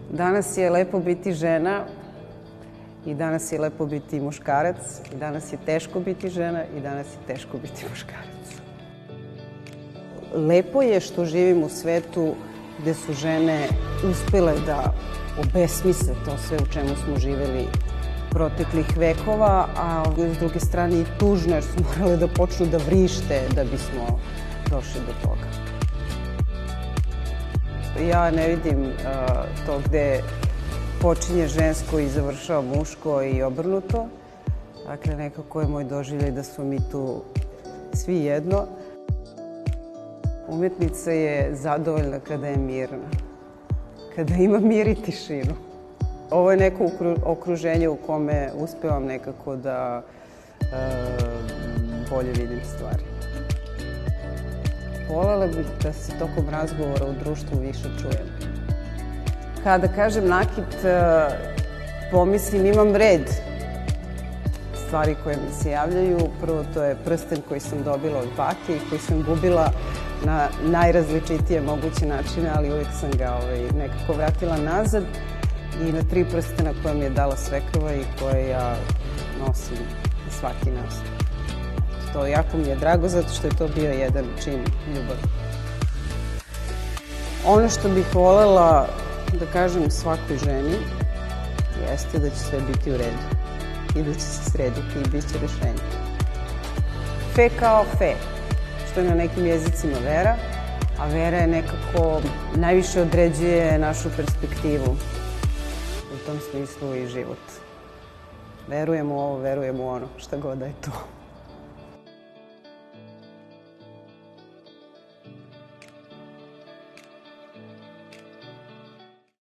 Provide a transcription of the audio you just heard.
Danas je lepo biti žena i danas je lepo biti muškarac i danas je teško biti žena i danas je teško biti muškarac. Lepo je što živim u svetu gde su žene uspele da obesmisle to sve u čemu smo živeli proteklih vekova, a s druge strane i tužno jer su morale da počnu da vrište da bismo došli do toga. Ja ne vidim to gde počinje žensko i završava muško i obrnuto. Dakle, nekako je moj doživljaj da smo mi tu svi jedno. Umetnica je zadovoljna kada je mirna, kada ima mir i tišinu. Ovo je neko okruženje u kome uspevam nekako da bolje vidim stvari. Volela bih da se tokom razgovora u društvu više čujem. Kada kažem nakit, pomislim imam red stvari koje mi se javljaju. Prvo, to je prsten koji sam dobila od bake i koji sam gubila na najrazličitije moguće načine, ali uvijek sam ga nekako vratila nazad. I na 3 prstena koje mi je dala svekrva i koje ja nosim na svaki nastup. To jako mi je drago zato što je to bio jedan čin ljubavi. Ono što bih volela da kažem svakoj ženi jeste da će sve biti u redu i da će se srediti i bit će rešenje. Fe kao fe, što je na nekim jezicima vera, a vera je nekako najviše određuje našu perspektivu. U tom smislu i život. Verujem u ovo, verujem u ono, šta god da je to.